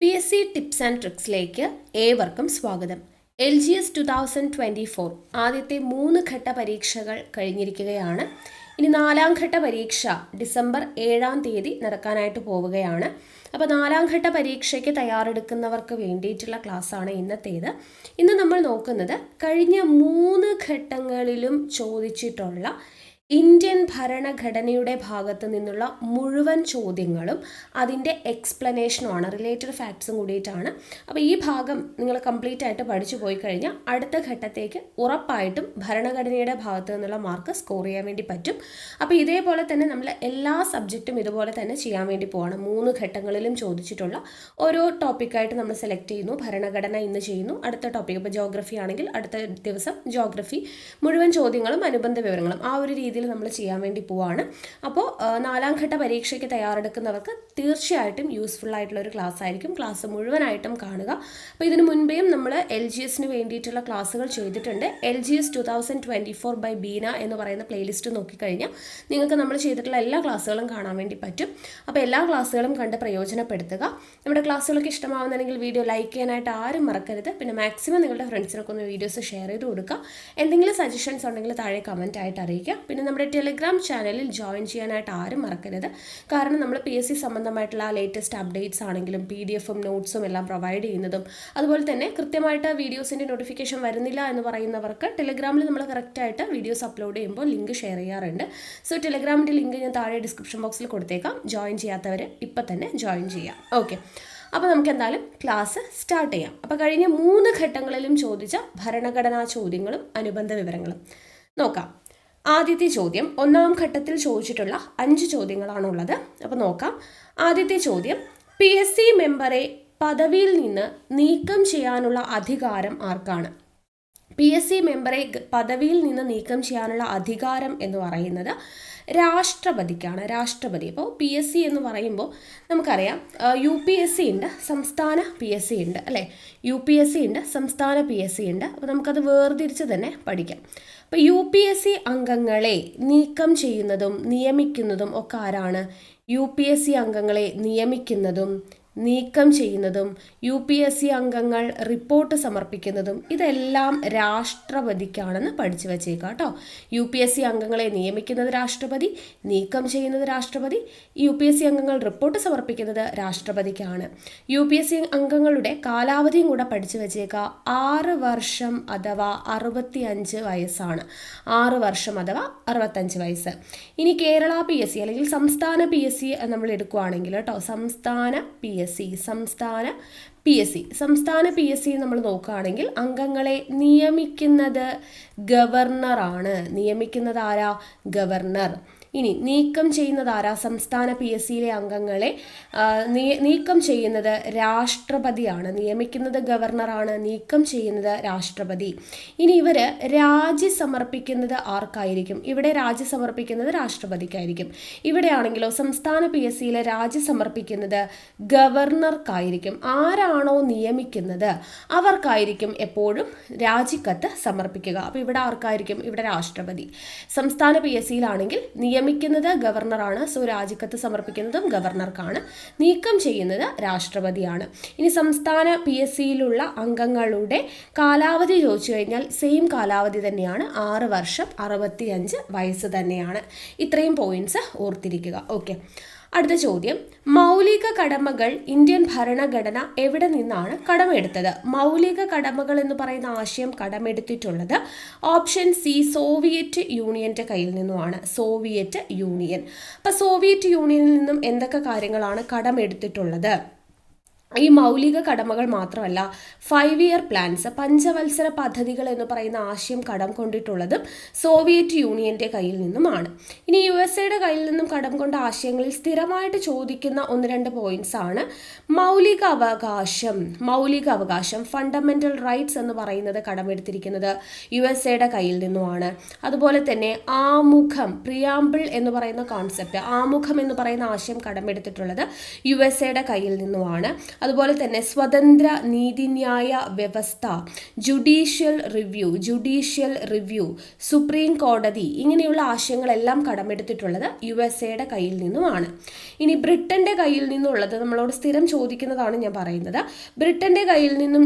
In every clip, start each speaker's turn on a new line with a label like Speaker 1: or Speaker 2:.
Speaker 1: PSC tips and ട്രിക്സിലേക്ക് ഏവർക്കും സ്വാഗതം. LGS 2024 ആദ്യത്തെ 3 ഘട്ട പരീക്ഷകൾ കഴിഞ്ഞിരിക്കുകയാണ്. ഇനി 4ാം ഘട്ട പരീക്ഷ ഡിസംബർ 7-ാം തീയതി നടക്കാനായിട്ട് പോവുകയാണ്. അപ്പോൾ 4ാം ഘട്ട പരീക്ഷയ്ക്ക് തയ്യാറെടുക്കുന്നവർക്ക് വേണ്ടിയിട്ടുള്ള ക്ലാസ്സാണ് ഇന്നത്തേത്. ഇന്ന് നമ്മൾ നോക്കുന്നത് കഴിഞ്ഞ 3 ഘട്ടങ്ങളിലും ചോദിച്ചിട്ടുള്ള ഇന്ത്യൻ ഭരണഘടനയുടെ ഭാഗത്തു നിന്നുള്ള മുഴുവൻ ചോദ്യങ്ങളും അതിൻ്റെ എക്സ്പ്ലനേഷനുമാണ്, റിലേറ്റഡ് ഫാക്ട്സും കൂടിയിട്ടാണ്. അപ്പോൾ ഈ ഭാഗം നിങ്ങൾ കംപ്ലീറ്റ് ആയിട്ട് പഠിച്ചു പോയി കഴിഞ്ഞാൽ അടുത്ത ഘട്ടത്തേക്ക് ഉറപ്പായിട്ടും ഭരണഘടനയുടെ ഭാഗത്തു നിന്നുള്ള മാർക്ക് സ്കോർ ചെയ്യാൻ വേണ്ടി പറ്റും. അപ്പോൾ ഇതേപോലെ തന്നെ നമ്മൾ എല്ലാ സബ്ജക്റ്റും ഇതുപോലെ തന്നെ ചെയ്യാൻ വേണ്ടി പോവാണ്. 3 ഘട്ടങ്ങളിലും ചോദിച്ചിട്ടുള്ള ഓരോ ടോപ്പിക്കായിട്ട് നമ്മൾ സെലക്ട് ചെയ്യുന്നു. ഭരണഘടന ഇന്ന് ചെയ്യുന്നു, അടുത്ത ടോപ്പിക് ഇപ്പോൾ ജോഗ്രഫി ആണെങ്കിൽ അടുത്ത ദിവസം ജോഗ്രഫി, മുഴുവൻ ചോദ്യങ്ങളും അനുബന്ധ വിവരങ്ങളും ആ ഒരു രീതിയിൽ നമ്മൾ ചെയ്യാൻ വേണ്ടി പോവാണ്. അപ്പോൾ 4ാം ഘട്ട പരീക്ഷയ്ക്ക് തയ്യാറെടുക്കുന്നവർക്ക് തീർച്ചയായിട്ടും യൂസ്ഫുൾ ആയിട്ടുള്ള ഒരു ക്ലാസ് ആയിരിക്കും. ക്ലാസ് മുഴുവനായിട്ടും കാണുക. അപ്പോൾ ഇതിനു മുൻപേയും നമ്മൾ LGSന് വേണ്ടിയിട്ടുള്ള ക്ലാസ്സുകൾ ചെയ്തിട്ടുണ്ട്. LGS 2024 ബൈ ബീന എന്ന് പറയുന്ന പ്ലേലിസ്റ്റ് നോക്കിക്കഴിഞ്ഞാൽ നിങ്ങൾക്ക് നമ്മൾ ചെയ്തിട്ടുള്ള എല്ലാ ക്ലാസ്സുകളും കാണാൻ വേണ്ടി പറ്റും. അപ്പോൾ എല്ലാ ക്ലാസ്സുകളും കണ്ട് പ്രയോജനപ്പെടുത്തുക. നമ്മുടെ ക്ലാസ്സുകളൊക്കെ ഇഷ്ടമാവുന്നുണ്ടെങ്കിൽ വീഡിയോ ലൈക്ക് ചെയ്യാനായിട്ട് ആരും മറക്കരുത്. പിന്നെ മാക്സിമം നിങ്ങളുടെ ഫ്രണ്ട്സിനൊക്കെ ഒന്ന് വീഡിയോസ് ഷെയർ ചെയ്ത് കൊടുക്കുക. എന്തെങ്കിലും സജഷൻസ് ഉണ്ടെങ്കിൽ താഴെ കമൻറ്റ് ആയിട്ട് അറിയിക്കുക. പിന്നെ നമ്മുടെ ടെലിഗ്രാം ചാനലിൽ ജോയിൻ ചെയ്യാനായിട്ട് ആരും മറക്കരുത്. കാരണം നമ്മൾ PSC സംബന്ധമായിട്ടുള്ള ലേറ്റസ്റ്റ് അപ്ഡേറ്റ്സ് ആണെങ്കിലും PDF-ഉം നോട്ട്സും എല്ലാം പ്രൊവൈഡ് ചെയ്യുന്നതും, അതുപോലെ തന്നെ കൃത്യമായിട്ട് വീഡിയോസിൻ്റെ നോട്ടിഫിക്കേഷൻ വരുന്നില്ല എന്ന് പറയുന്നവർക്ക് ടെലിഗ്രാമിൽ നമ്മൾ കറക്റ്റായിട്ട് വീഡിയോസ് അപ്ലോഡ് ചെയ്യുമ്പോൾ ലിങ്ക് ഷെയർ ചെയ്യാറുണ്ട്. സോ ടെലിഗ്രാമിൻ്റെ ലിങ്ക് ഞാൻ താഴെ ഡിസ്ക്രിപ്ഷൻ ബോക്സിൽ കൊടുത്തേക്കാം. ജോയിൻ ചെയ്യാത്തവർ ഇപ്പം തന്നെ ജോയിൻ ചെയ്യാം. ഓക്കെ, അപ്പോൾ നമുക്ക് എന്തായാലും ക്ലാസ് സ്റ്റാർട്ട് ചെയ്യാം. അപ്പോൾ കഴിഞ്ഞ 3 ഘട്ടങ്ങളിലും ചോദിച്ച ഭരണഘടനാ ചോദ്യങ്ങളും അനുബന്ധ വിവരങ്ങളും നോക്കാം. ആദ്യത്തെ ചോദ്യം 1ാം ഘട്ടത്തിൽ ചോദിച്ചിട്ടുള്ള 5 ചോദ്യങ്ങളാണുള്ളത്. അപ്പോൾ നോക്കാം. ആദ്യത്തെ ചോദ്യം, PSC മെമ്പറെ പദവിയിൽ നിന്ന് നീക്കം ചെയ്യാനുള്ള അധികാരം ആർക്കാണ്? PSC മെമ്പറെ പദവിയിൽ നിന്ന് നീക്കം ചെയ്യാനുള്ള അധികാരം എന്ന് പറയുന്നത് രാഷ്ട്രപതിക്കാണ്. രാഷ്ട്രപതി. അപ്പോൾ PSC എന്ന് പറയുമ്പോൾ നമുക്കറിയാം UPSC ഉണ്ട്, സംസ്ഥാന PSC ഉണ്ട് അല്ലേ? UPSC ഉണ്ട്, സംസ്ഥാന PSC ഉണ്ട്. അപ്പോൾ നമുക്കത് വേർതിരിച്ച് തന്നെ പഠിക്കാം. അപ്പോൾ UPSC അംഗങ്ങളെ നീക്കം ചെയ്യുന്നതും നിയമിക്കുന്നതും ഒക്കെ ആരാണ്? UPSC അംഗങ്ങളെ നിയമിക്കുന്നതും നീക്കം ചെയ്യുന്നതും UPSC അംഗങ്ങൾ റിപ്പോർട്ട് സമർപ്പിക്കുന്നതും ഇതെല്ലാം രാഷ്ട്രപതിക്കാണെന്ന് പഠിച്ചു വച്ചേക്കാം കേട്ടോ. UPSC അംഗങ്ങളെ നിയമിക്കുന്നത് രാഷ്ട്രപതി, നീക്കം ചെയ്യുന്നത് രാഷ്ട്രപതി, UPSC അംഗങ്ങൾ റിപ്പോർട്ട് സമർപ്പിക്കുന്നത് രാഷ്ട്രപതിക്കാണ്. UPSC അംഗങ്ങളുടെ കാലാവധിയും കൂടെ പഠിച്ചു വച്ചേക്കാം. 6 വർഷം അഥവാ 65 വയസ്സാണ്. 6 വർഷം അഥവാ 65 വയസ്സ്. ഇനി കേരള PSC അല്ലെങ്കിൽ സംസ്ഥാന PSC നമ്മൾ എടുക്കുകയാണെങ്കിൽ കേട്ടോ, സംസ്ഥാന PSC നമ്മൾ നോക്കുകയാണെങ്കിൽ അംഗങ്ങളെ നിയമിക്കുന്നത് ഗവർണറാണ്. നിയമിക്കുന്നത് ആരാ? ഗവർണർ. ഇനി നീക്കം ചെയ്യുന്നത് ആരാ? സംസ്ഥാന PSCയിലെ അംഗങ്ങളെ നീക്കം ചെയ്യുന്നത് രാഷ്ട്രപതിയാണ്. നിയമിക്കുന്നത് ഗവർണറാണ്, നീക്കം ചെയ്യുന്നത് രാഷ്ട്രപതി. ഇനി ഇവർ രാജി സമർപ്പിക്കുന്നത് ആർക്കായിരിക്കും? ഇവിടെ രാജി സമർപ്പിക്കുന്നത് രാഷ്ട്രപതിക്കായിരിക്കും. ഇവിടെയാണെങ്കിലോ സംസ്ഥാന PSCയിലെ രാജി സമർപ്പിക്കുന്നത് ഗവർണർക്കായിരിക്കും. ആരാണോ നിയമിക്കുന്നത് അവർക്കായിരിക്കും എപ്പോഴും രാജിക്കത്ത് സമർപ്പിക്കുക. അപ്പോൾ ഇവിടെ ആർക്കായിരിക്കും? ഇവിടെ രാഷ്ട്രപതി. സംസ്ഥാന PSCയിലാണെങ്കിൽ നിയമിക്കുന്നത് ഗവർണറാണ്. സോ രാജിക്കത്ത് സമർപ്പിക്കുന്നതും ഗവർണർക്കാണ്, നീക്കം ചെയ്യുന്നത് രാഷ്ട്രപതിയാണ്. ഇനി സംസ്ഥാന PSCയിലുള്ള അംഗങ്ങളുടെ കാലാവധി ചോദിച്ചു കഴിഞ്ഞാൽ സെയിം കാലാവധി തന്നെയാണ്, 6 വർഷം 65 വയസ്സ് തന്നെയാണ്. ഇത്രയും പോയിന്റ്സ് ഓർത്തിരിക്കുക. ഓക്കെ, അടുത്ത ചോദ്യം, മൗലിക കടമകൾ ഇന്ത്യൻ ഭരണഘടന എവിടെ നിന്നാണ് കടമെടുത്തത്? മൗലിക കടമകൾ എന്ന് പറയുന്ന ആശയം കടമെടുത്തിട്ടുള്ളത് ഓപ്ഷൻ C, സോവിയറ്റ് യൂണിയന്റെ കയ്യിൽ നിന്നുമാണ്. Soviet union. അപ്പോൾ സോവിയറ്റ് യൂണിയനിൽ നിന്നും എന്തൊക്കെ കാര്യങ്ങളാണ് കടമെടുത്തിട്ടുള്ളത്? ഈ മൗലിക കടമകൾ മാത്രമല്ല, 5 ഇയർ പ്ലാൻസ്, പഞ്ചവത്സര പദ്ധതികൾ എന്ന് പറയുന്ന ആശയം കടം കൊണ്ടിട്ടുള്ളതും സോവിയറ്റ് യൂണിയന്റെ കയ്യിൽ നിന്നുമാണ്. ഇനി USA കയ്യിൽ നിന്നും കടം കൊണ്ട ആശയങ്ങളിൽ സ്ഥിരമായിട്ട് ചോദിക്കുന്ന 1-2 പോയിന്റ്സ് ആണ്. മൗലിക അവകാശം ഫണ്ടമെന്റൽ റൈറ്റ്സ് എന്ന് പറയുന്നത് കടമെടുത്തിരിക്കുന്നത് USA കയ്യിൽ നിന്നുമാണ്. അതുപോലെ തന്നെ ആമുഖം, പ്രിയാമ്പിൾ എന്ന് പറയുന്ന കോൺസെപ്റ്റ്, ആമുഖം എന്ന് പറയുന്ന ആശയം കടമെടുത്തിട്ടുള്ളത് USA കയ്യിൽ നിന്നുമാണ്. അതുപോലെ തന്നെ സ്വതന്ത്ര നീതിന്യായ വ്യവസ്ഥ, ജുഡീഷ്യൽ റിവ്യൂ, സുപ്രീം കോടതി, ഇങ്ങനെയുള്ള ആശയങ്ങളെല്ലാം കടമെടുത്തിട്ടുള്ളത് USA കയ്യിൽ നിന്നുമാണ്. ഇനി ബ്രിട്ടന്റെ കയ്യിൽ നിന്നുള്ളത് നമ്മളോട് സ്ഥിരം ചോദിക്കുന്നതാണ് ഞാൻ പറയുന്നത്. ബ്രിട്ടന്റെ കയ്യിൽ നിന്നും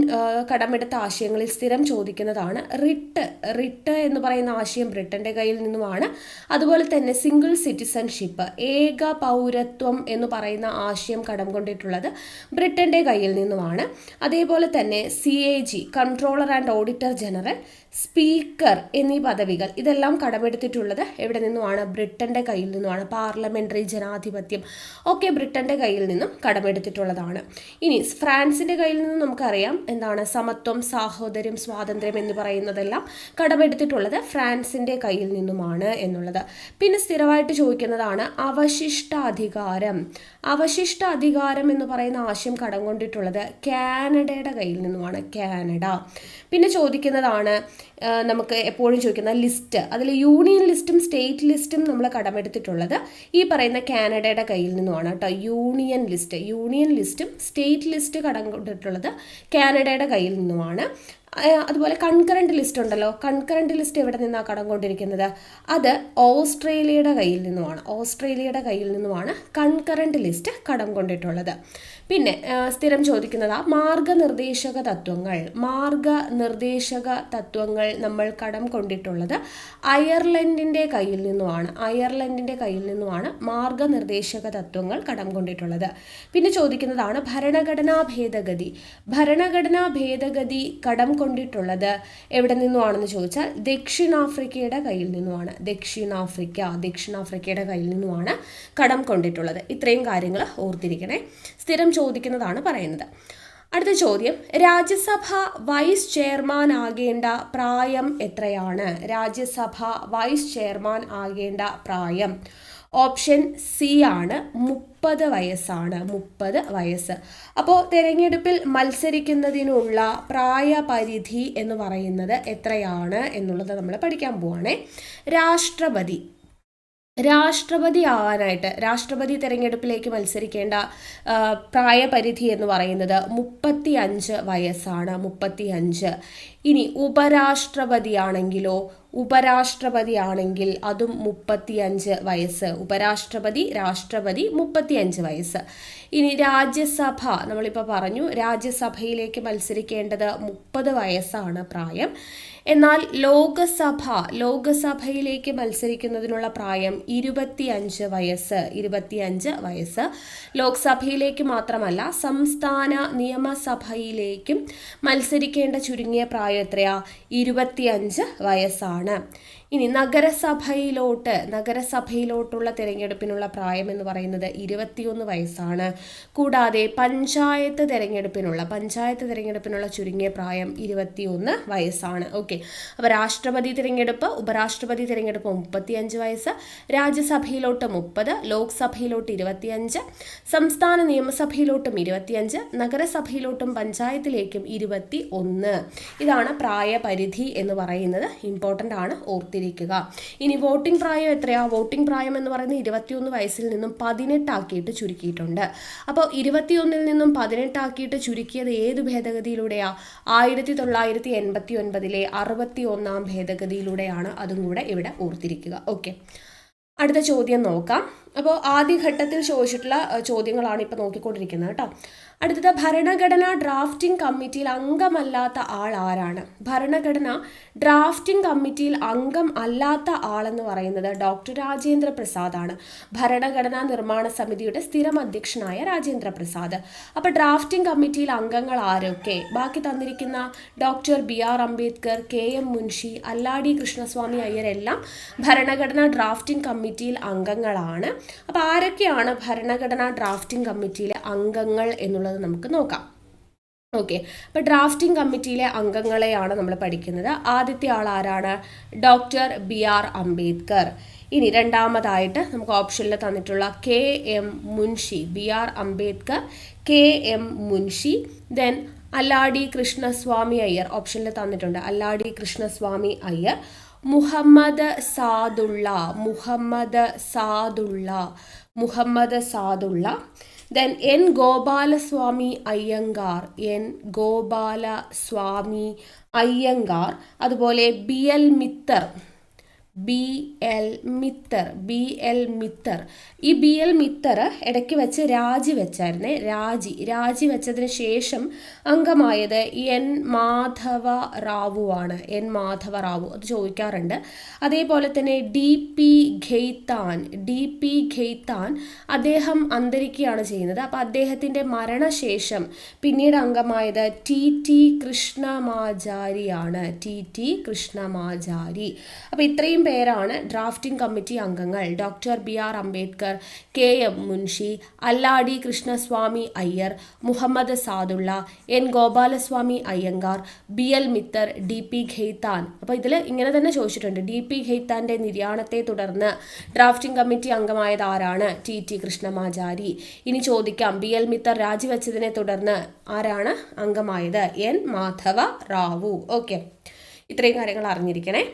Speaker 1: കടമെടുത്ത ആശയങ്ങളിൽ സ്ഥിരം ചോദിക്കുന്നതാണ് റിട്ട് എന്ന് പറയുന്ന ആശയം ബ്രിട്ടന്റെ കയ്യിൽ നിന്നുമാണ്. അതുപോലെ തന്നെ സിംഗിൾ സിറ്റിസൺഷിപ്പ്, ഏക പൗരത്വം എന്ന് പറയുന്ന ആശയം കടം കൊണ്ടിട്ടുള്ളത് ബ്രിട്ടന്റെ കയ്യിൽ നിന്നുമാണ്. അതേപോലെ തന്നെ CAG, controller and auditor general, speaker എന്നീ പദവികൾ ഇതെല്ലാം കടമെടുത്തിട്ടുള്ളത് എവിടെ നിന്നുമാണ്? ബ്രിട്ടന്റെ കയ്യിൽ നിന്നുമാണ്. പാർലമെന്ററി ജനാധിപത്യം ഒക്കെ ബ്രിട്ടന്റെ കയ്യിൽ നിന്നും കടമെടുത്തിട്ടുള്ളതാണ്. ഇനി ഫ്രാൻസിന്റെ കയ്യിൽ നിന്നും നമുക്കറിയാം എന്താണ്? സമത്വം, സാഹോദര്യം, സ്വാതന്ത്ര്യം എന്ന് പറയുന്നതെല്ലാം കടമെടുത്തിട്ടുള്ളത് ഫ്രാൻസിന്റെ കയ്യിൽ നിന്നുമാണ് എന്നുള്ളത്. പിന്നെ സ്ഥിരമായിട്ട് ചോദിക്കുന്നതാണ് അവശിഷ്ടാധികാരം. അവശിഷ്ടാധികാരം എന്ന് പറയുന്ന ആശയം കടം കൊണ്ടിട്ടുള്ളത് കാനഡയുടെ കയ്യിൽ നിന്നുമാണ്. കാനഡ. പിന്നെ ചോദിക്കുന്നതാണ് നമുക്ക് എപ്പോഴും ചോദിക്കുന്ന ലിസ്റ്റ്. അതിൽ യൂണിയൻ ലിസ്റ്റും സ്റ്റേറ്റ് ലിസ്റ്റും നമ്മൾ കടമെടുത്തിട്ടുള്ളത് ഈ പറയുന്ന കാനഡയുടെ കയ്യിൽ നിന്നുമാണ് കേട്ടോ. യൂണിയൻ ലിസ്റ്റും സ്റ്റേറ്റ് ലിസ്റ്റ് കടം കൊണ്ടിട്ടുള്ളത് കാനഡയുടെ കയ്യിൽ നിന്നുമാണ്. അതുപോലെ കൺകറന്റ് ലിസ്റ്റ് ഉണ്ടല്ലോ, കൺകറന്റ് ലിസ്റ്റ് എവിടെ നിന്നാണ് കടം കൊണ്ടിരിക്കുന്നത്? അത് ഓസ്ട്രേലിയയുടെ കയ്യിൽ നിന്നുമാണ് കൺകറന്റ് ലിസ്റ്റ് കടം കൊണ്ടിട്ടുള്ളത്. പിന്നെ സ്ഥിരം ചോദിക്കുന്നതാ മാർഗനിർദ്ദേശക തത്വങ്ങൾ നമ്മൾ കടം കൊണ്ടിട്ടുള്ളത് അയർലൻഡിന്റെ കയ്യിൽ നിന്നുമാണ് മാർഗനിർദ്ദേശക തത്വങ്ങൾ കടം കൊണ്ടിട്ടുള്ളത്. പിന്നെ ചോദിക്കുന്നതാണ് ഭരണഘടനാ ഭേദഗതി കടം കൊണ്ടിട്ടുള്ളത് എവിടെ നിന്നുമാണെന്ന് ചോദിച്ചാൽ ദക്ഷിണാഫ്രിക്കയുടെ കയ്യിൽ നിന്നുമാണ്. ദക്ഷിണാഫ്രിക്കയുടെ കയ്യിൽ നിന്നുമാണ് കടം കൊണ്ടിട്ടുള്ളത്. ഇത്രയും കാര്യങ്ങൾ ഓർത്തിരിക്കണേ. സ്ഥിരം ചോദിക്കുന്നതാണ് പറയുന്നത്. അടുത്ത ചോദ്യം, രാജ്യസഭ വൈസ് ചെയർമാൻ ആകേണ്ട പ്രായം എത്രയാണ്? രാജ്യസഭ വൈസ് ചെയർമാൻ ആകേണ്ട പ്രായം ഓപ്ഷൻ സി ആണ്, 30 വയസ്സാണ്. 30 വയസ്സ്. അപ്പോൾ തിരഞ്ഞെടുപ്പിൽ മത്സരിക്കുന്നതിനുള്ള പ്രായപരിധി എന്ന് പറയുന്നത് എത്രയാണ് എന്നുള്ളത് നമ്മൾ പഠിക്കാൻ പോവാണേ. രാഷ്ട്രപതി തിരഞ്ഞെടുപ്പിലേക്ക് മത്സരിക്കേണ്ട പ്രായപരിധി എന്ന് പറയുന്നത് 35 വയസ്സാണ്. 35. ഇനി ഉപരാഷ്ട്രപതിയാണെങ്കിൽ അതും 35 വയസ്സ്. രാഷ്ട്രപതി 35 വയസ്സ്. ഇനി രാജ്യസഭ നമ്മളിപ്പോൾ പറഞ്ഞു, രാജ്യസഭയിലേക്ക് മത്സരിക്കേണ്ടത് 30 വയസ്സാണ് പ്രായം. എന്നാൽ ലോകസഭയിലേക്ക് മത്സരിക്കുന്നതിനുള്ള പ്രായം 25 വയസ്സ്. ലോക്സഭയിലേക്ക് മാത്രമല്ല സംസ്ഥാന നിയമസഭയിലേക്കും മത്സരിക്കേണ്ട ചുരുങ്ങിയ പ്രായം എത്രയാ? 25 വയസ്സാണ്. ഇനി നഗരസഭയിലോട്ടുള്ള തിരഞ്ഞെടുപ്പിനുള്ള പ്രായം എന്ന് പറയുന്നത് 21 വയസ്സാണ്. കൂടാതെ പഞ്ചായത്ത് തിരഞ്ഞെടുപ്പിനുള്ള ചുരുങ്ങിയ പ്രായം 21 വയസ്സാണ്. ഓക്കെ, അപ്പോൾ രാഷ്ട്രപതി തിരഞ്ഞെടുപ്പ്, ഉപരാഷ്ട്രപതി തിരഞ്ഞെടുപ്പ് 35 വയസ്സ്, രാജ്യസഭയിലോട്ട് 30, ലോക്സഭയിലോട്ട് 25, സംസ്ഥാന നിയമസഭയിലോട്ടും 25, നഗരസഭയിലോട്ടും പഞ്ചായത്തിലേക്കും 21. ഇതാണ് പ്രായപരിധി എന്ന് പറയുന്നത്. ഇമ്പോർട്ടൻ്റ് ആണ്, ഓർത്തിരിക്കുക. ഇനി വോട്ടിംഗ് പ്രായം എത്രയാ? വോട്ടിംഗ് പ്രായം എന്ന് പറയുന്നത് 21 വയസ്സിൽ നിന്നും 18 ആക്കിയിട്ട് ചുരുക്കിയിട്ടുണ്ട്. അപ്പോൾ 21 നിന്നും 18 ആക്കിയിട്ട് ചുരുക്കിയത് ഏത് ഭേദഗതിയിലൂടെയാ? 1989 61-ാം ഭേദഗതിയിലൂടെയാണ്. അതും കൂടെ ഇവിടെ ഓർത്തിരിക്കുക. ഓക്കെ, അടുത്ത ചോദ്യം നോക്കാം. അപ്പോൾ ആദ്യഘട്ടത്തിൽ ചോദിച്ചിട്ടുള്ള ചോദ്യങ്ങളാണ് ഇപ്പോൾ നോക്കിക്കൊണ്ടിരിക്കുന്നത് കേട്ടോ. അടുത്തത്, ഭരണഘടനാ ഡ്രാഫ്റ്റിംഗ് കമ്മിറ്റിയിൽ അംഗമല്ലാത്ത ആൾ ആരാണ്? ഭരണഘടനാ ഡ്രാഫ്റ്റിംഗ് കമ്മിറ്റിയിൽ അംഗം അല്ലാത്ത ആളെന്ന് പറയുന്നത് ഡോക്ടർ രാജേന്ദ്ര പ്രസാദ് ആണ്. ഭരണഘടനാ നിർമ്മാണ സമിതിയുടെ സ്ഥിരം അധ്യക്ഷനായ രാജേന്ദ്ര പ്രസാദ്. അപ്പോൾ ഡ്രാഫ്റ്റിംഗ് കമ്മിറ്റിയിൽ അംഗങ്ങൾ ആരൊക്കെ? ബാക്കി തന്നിരിക്കുന്ന doctor BR Ambedkar, KM Munshi, Alladi Krishnaswami Iyer എല്ലാം ഭരണഘടനാ ഡ്രാഫ്റ്റിംഗ് കമ്മിറ്റിയിൽ അംഗങ്ങളാണ്. അപ്പോൾ ആരൊക്കെയാണ് ഭരണഘടനാ ഡ്രാഫ്റ്റിംഗ് കമ്മിറ്റിയിലെ അംഗങ്ങൾ എന്നുള്ളത് നമുക്ക് നോക്കാം. ഓക്കെ, അപ്പോൾ ഡ്രാഫ്റ്റിംഗ് കമ്മിറ്റിയിലെ അംഗങ്ങളെയാണ് നമ്മൾ പഠിക്കുന്നത്. ആദ്യത്തെ ആൾ ആരാണ്? Doctor BR Ambedkar. ഇനി രണ്ടാമതായിട്ട് നമുക്ക് ഓപ്ഷനിൽ തന്നിട്ടുള്ള KM Munshi, BR Ambedkar, KM Munshi. Then Alladi Krishnaswami Iyer ഓപ്ഷനിൽ തന്നിട്ടുണ്ട്, Alladi Krishnaswami Iyer. Muhammad Saadulla. Then N Gopalaswami Ayyangar, N Gopalaswami Ayyangar. അതുപോലെ B L Mitter, B L Mitter, B L Mitter. ഈ ബി എൽ മിത്തർ ഇടയ്ക്ക് വെച്ച് രാജിവെച്ചായിരുന്നേ, രാജിവെച്ചതിന് ശേഷം അംഗമായത് എൻ മാധവ റാവു ആണ്, എൻ മാധവ റാവു. അത് ചോദിക്കാറുണ്ട്. അതേപോലെ തന്നെ ഡി പി ഖെയ്ത്താൻ അദ്ദേഹം അന്തരിക്കുകയാണ് ചെയ്യുന്നത്. അപ്പോൾ അദ്ദേഹത്തിൻ്റെ മരണശേഷം പിന്നീട് അംഗമായത് ടി ടി കൃഷ്ണമാചാരിയാണ്, ടി ടി കൃഷ്ണമാചാരി. അപ്പോൾ ഇത്രയും പേരാണ് ഡ്രാഫ്റ്റിംഗ് കമ്മിറ്റി അംഗങ്ങൾ. Doctor B R Ambedkar, K M Munshi, Alladi Krishnaswami Iyer, Muhammad Saadulla, N Gopalaswami Ayyangar, B L Mitter, D P Khaitan. അപ്പോൾ ഇതിൽ ഇങ്ങനെ തന്നെ ചോദിച്ചിട്ടുണ്ട്. ഡി പി ഖെയ്ത്താൻ്റെ നിര്യാണത്തെ തുടർന്ന് ഡ്രാഫ്റ്റിംഗ് കമ്മിറ്റി അംഗമായത് ആരാണ്? T T Krishnamachari. ഇനി ചോദിക്കാം, ബി എൽ മിത്തർ രാജിവെച്ചതിനെ തുടർന്ന് ആരാണ് അംഗമായത്? എൻ മാധവ റാവു. ഓക്കെ, ഇത്രയും കാര്യങ്ങൾ അറിഞ്ഞിരിക്കണേ.